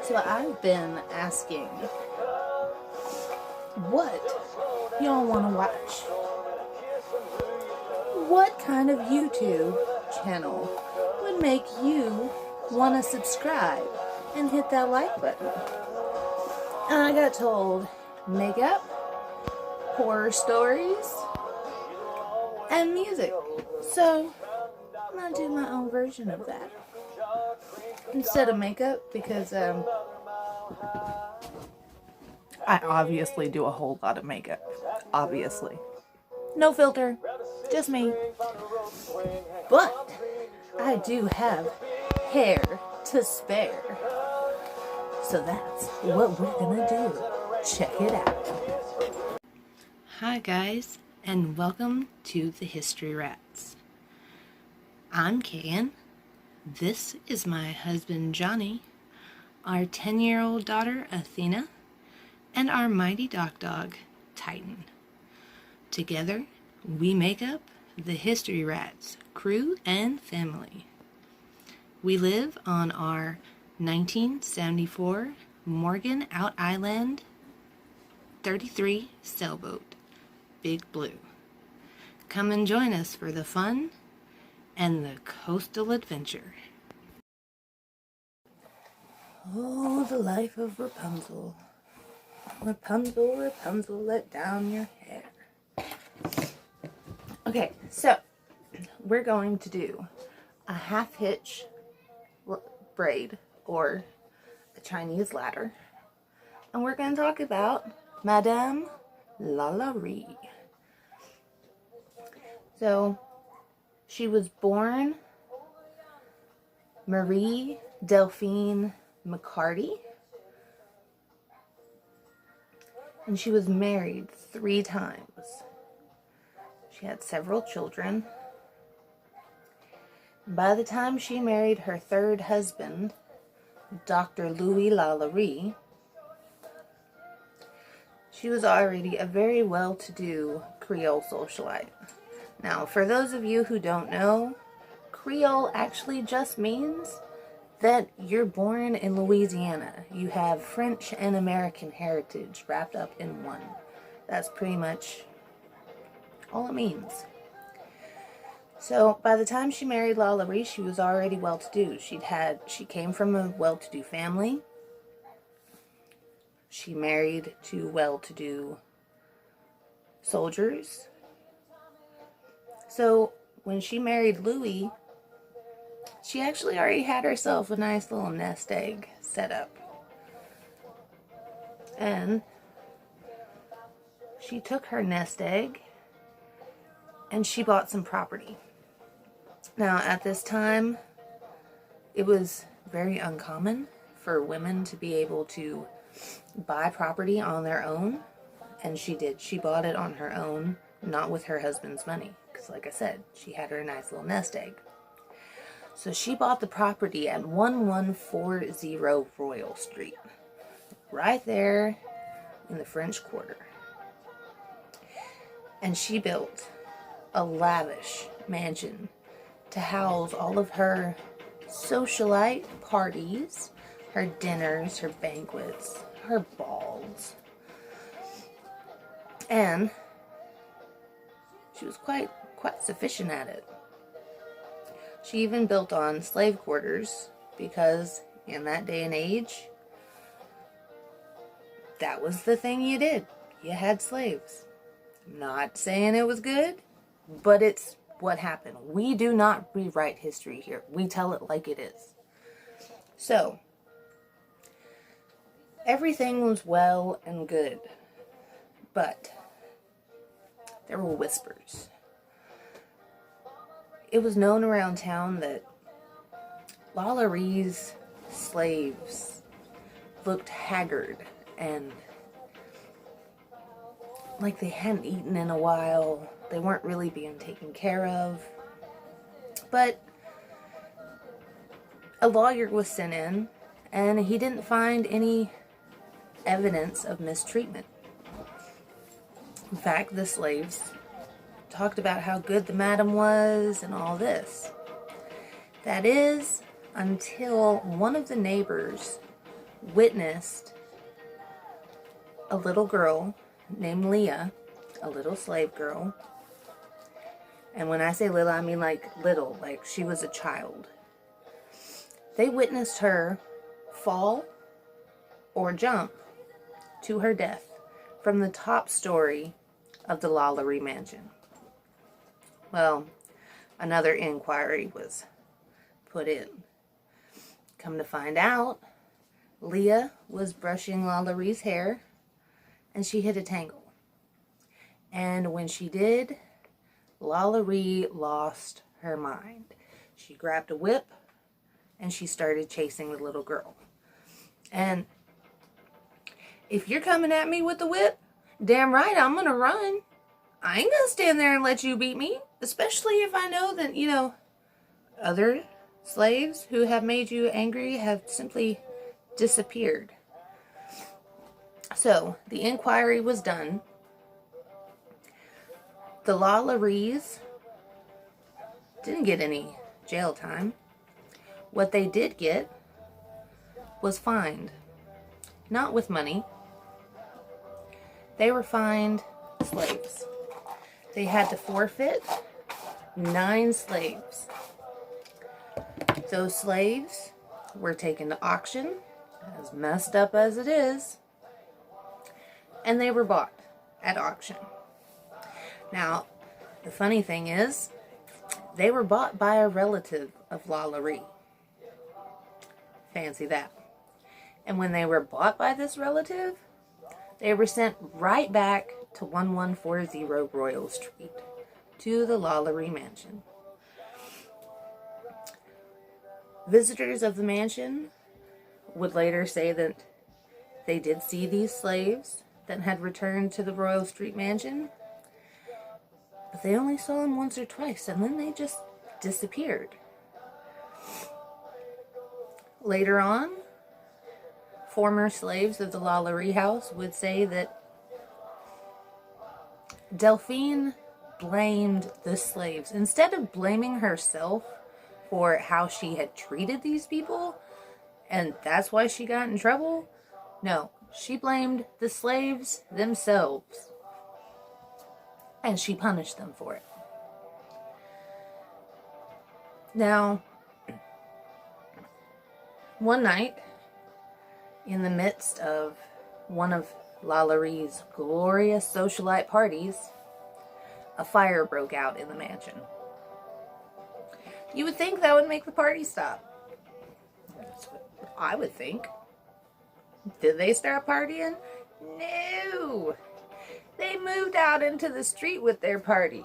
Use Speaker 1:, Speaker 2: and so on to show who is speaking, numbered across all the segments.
Speaker 1: So I've been asking what y'all want to watch. What kind of YouTube channel would make you want to subscribe and hit that like button? And I got told makeup, horror stories, and music. So I'm going to do my own version of that. Instead of makeup, because I obviously do a whole lot of makeup. Obviously. No filter. Just me. But I do have hair to spare. So that's what we're gonna do. Check it out. Hi guys, and welcome to the History Rats. I'm Kayan. This is my husband Johnny, our 10-year-old daughter Athena, and our mighty dog Titan. Together, we make up the History Rats crew and family. We live on our 1974 Morgan Out Island 33 sailboat, Big Blue. Come and join us for the fun and the coastal adventure. Oh, the life of Rapunzel. Rapunzel, Rapunzel, let down your hair. Okay, so we're going to do a half hitch braid, or a Chinese ladder, and we're going to talk about Madame Lalaurie. So she was born Marie Delphine Lalaurie, and she was married 3 times. She had several children. By the time she married her 3rd husband, Dr. Louis Lalaurie, she was already a very well-to-do Creole socialite. Now, for those of you who don't know, Creole actually just means that you're born in Louisiana. You have French and American heritage wrapped up in one. That's pretty much all it means. So by the time she married Lalaurie, she was already well-to-do. She came from a well-to-do family. She married 2 well-to-do soldiers. So when she married Louis, she actually already had herself a nice little nest egg set up. And she took her nest egg and she bought some property. Now, at this time, it was very uncommon for women to be able to buy property on their own, and she did. She bought it on her own, not with her husband's money, because like I said, she had her nice little nest egg. So she bought the property at 1140 Royal Street, right there in the French Quarter. And she built a lavish mansion to house all of her socialite parties, her dinners, her banquets, her balls. And she was quite sufficient at it. She even built on slave quarters, because in that day and age, that was the thing you did. You had slaves. I'm not saying it was good, but it's what happened. We do not rewrite history here. We tell it like it is. So, everything was well and good, but there were whispers. It was known around town that Lalaurie's slaves looked haggard and like they hadn't eaten in a while. They weren't really being taken care of. But a lawyer was sent in, and he didn't find any evidence of mistreatment. In fact, the slaves talked about how good the madam was and all this. That is until one of the neighbors witnessed a little girl named Leah, a little slave girl. And when I say little, I mean like little, like she was a child. They witnessed her fall or jump to her death from the top story of the Lalaurie mansion. Well, another inquiry was put in. Come to find out, Leah was brushing Lalaurie's hair and she hit a tangle. And when she did, Lalaurie lost her mind. She grabbed a whip and she started chasing the little girl. And if you're coming at me with the whip, damn right I'm gonna run. I ain't gonna stand there and let you beat me, especially if I know that, you know, other slaves who have made you angry have simply disappeared. So the inquiry was done. The Lalauries didn't get any jail time. What they did get was fined. Not with money. They were fined slaves. They had to forfeit 9 slaves. Those slaves were taken to auction, as messed up as it is, and they were bought at auction. Now, the funny thing is, they were bought by a relative of Lalaurie. Fancy that. And when they were bought by this relative, they were sent right back to 1140 Royal Street, to the Lalaurie mansion. Visitors of the mansion would later say that they did see these slaves that had returned to the Royal Street mansion, but they only saw them once or twice, and then they just disappeared. Later on, former slaves of the Lalaurie house would say that Delphine blamed the slaves. Instead of blaming herself for how she had treated these people, and that's why she got in trouble, no, she blamed the slaves themselves. And she punished them for it. Now, one night, in the midst of one of Lalaurie's glorious socialite parties, a fire broke out in the mansion. You would think that would make the party stop. That's what I would think. Did they start partying? No! They moved out into the street with their party.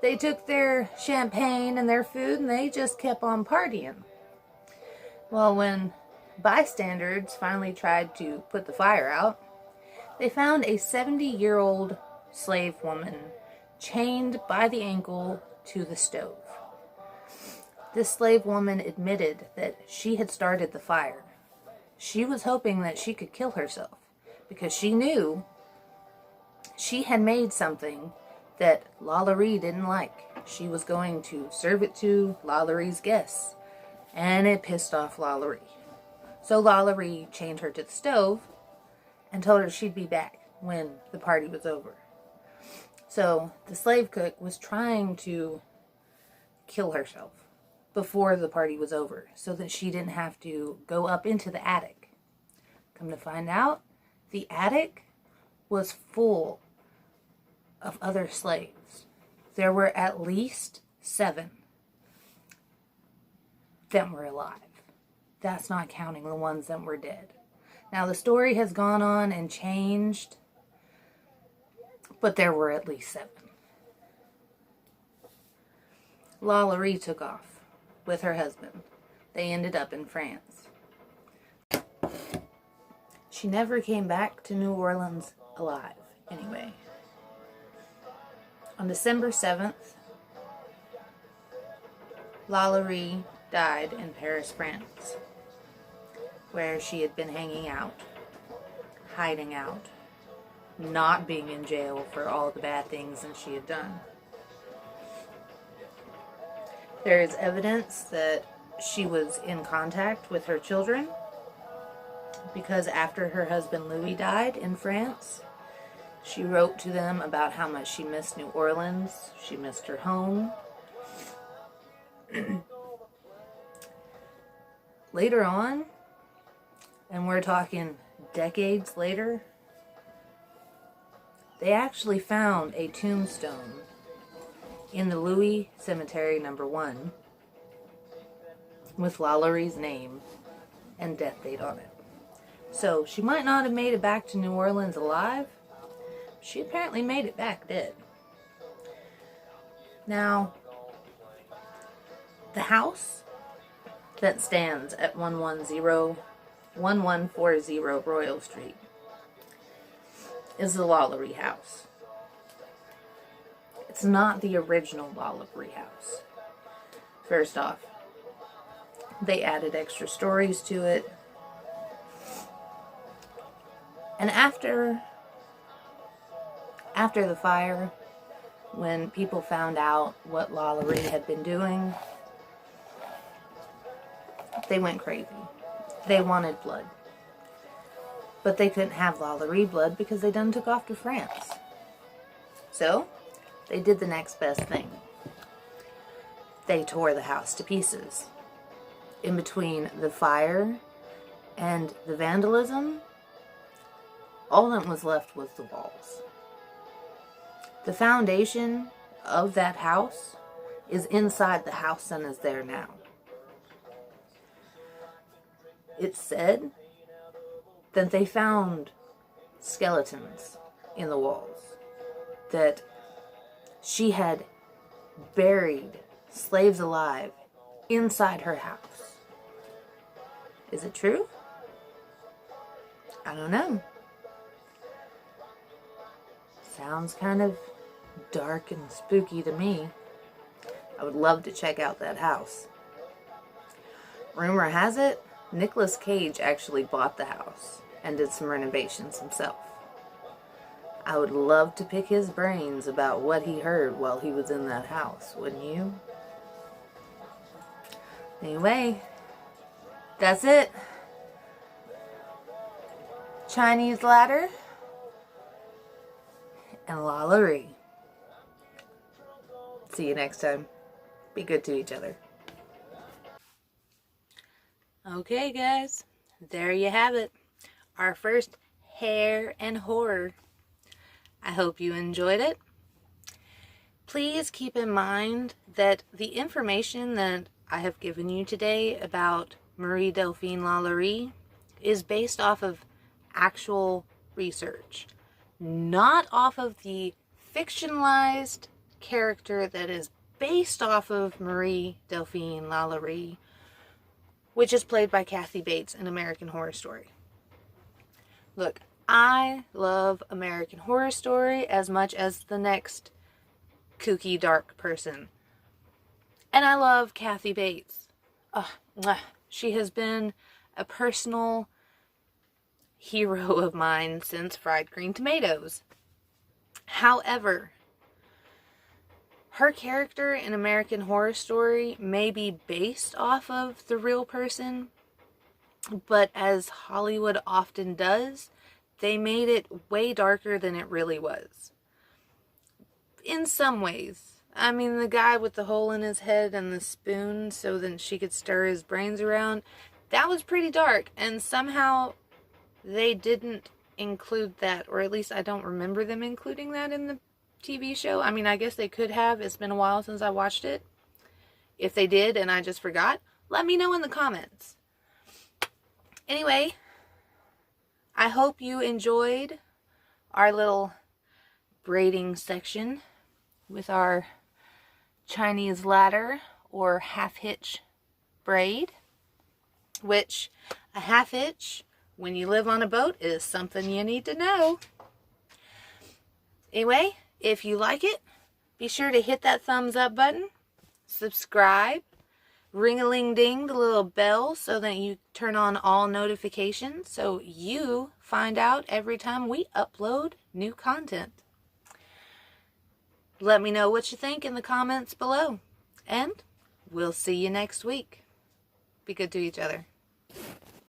Speaker 1: They took their champagne and their food and they just kept on partying. Well, when bystanders finally tried to put the fire out, they found a 70-year-old slave woman chained by the ankle to the stove. This slave woman admitted that she had started the fire. She was hoping that she could kill herself because she knew she had made something that Lalaurie didn't like. She was going to serve it to Lalaurie's guests, and it pissed off Lalaurie. So Lalaurie chained her to the stove and told her she'd be back when the party was over. So the slave cook was trying to kill herself before the party was over so that she didn't have to go up into the attic. Come to find out, the attic was full of other slaves. There were at least 7 that were alive. That's not counting the ones that were dead. Now the story has gone on and changed, but there were at least 7. Lalaurie took off with her husband. They ended up in France. She never came back to New Orleans alive, anyway. On December 7th, Lalaurie died in Paris, France, where she had been hanging out, hiding out, not being in jail for all the bad things that she had done. There is evidence that she was in contact with her children, because after her husband Louis died in France, she wrote to them about how much she missed New Orleans. She missed her home. Later on, and we're talking decades later, they actually found a tombstone in the Louis Cemetery No. 1 with Lalaurie's name and death date on it. So she might not have made it back to New Orleans alive. She apparently made it back dead. Now, the house that stands at 1140 Royal Street is the Lalaurie house. It's not the original Lalaurie house. First off, they added extra stories to it. And after the fire, when people found out what Lalaurie had been doing, they went crazy. They wanted blood. But they couldn't have Lalaurie blood because they done took off to France. So, they did the next best thing. They tore the house to pieces. In between the fire and the vandalism, all that was left was the walls. The foundation of that house is inside the house and is there now. It's said that they found skeletons in the walls, that she had buried slaves alive inside her house. Is it true? I don't know. Sounds kind of dark and spooky to me. I would love to check out that house. Rumor has it, Nicolas Cage actually bought the house and did some renovations himself. I would love to pick his brains about what he heard while he was in that house, wouldn't you? Anyway, that's it. Chinese ladder and Lalaurie. See you next time. Be good to each other. Okay, guys, there you have it. Our first hair and horror. I hope you enjoyed it. Please keep in mind that the information that I have given you today about Marie Delphine Lalaurie is based off of actual research, not off of the fictionalized character that is based off of Marie Delphine Lalaurie, which is played by Kathy Bates in American Horror Story. Look, I love American Horror Story as much as the next kooky dark person. And I love Kathy Bates. She has been a personal hero of mine since Fried Green Tomatoes. However, her character in American Horror Story may be based off of the real person, but as Hollywood often does, they made it way darker than it really was. In some ways. I mean, the guy with the hole in his head and the spoon so then she could stir his brains around, that was pretty dark, and somehow they didn't include that, or at least I don't remember them including that in the TV show. I mean, I guess they could have. It's been a while since I watched it. If they did and I just forgot, let me know in the comments. Anyway, I hope you enjoyed our little braiding section with our Chinese ladder or half hitch braid, which a half hitch when you live on a boat is something you need to know. Anyway, if you like it, be sure to hit that thumbs up button, subscribe, ring-a-ling-ding the little bell so that you turn on all notifications so you find out every time we upload new content. Let me know what you think in the comments below, and we'll see you next week. Be good to each other.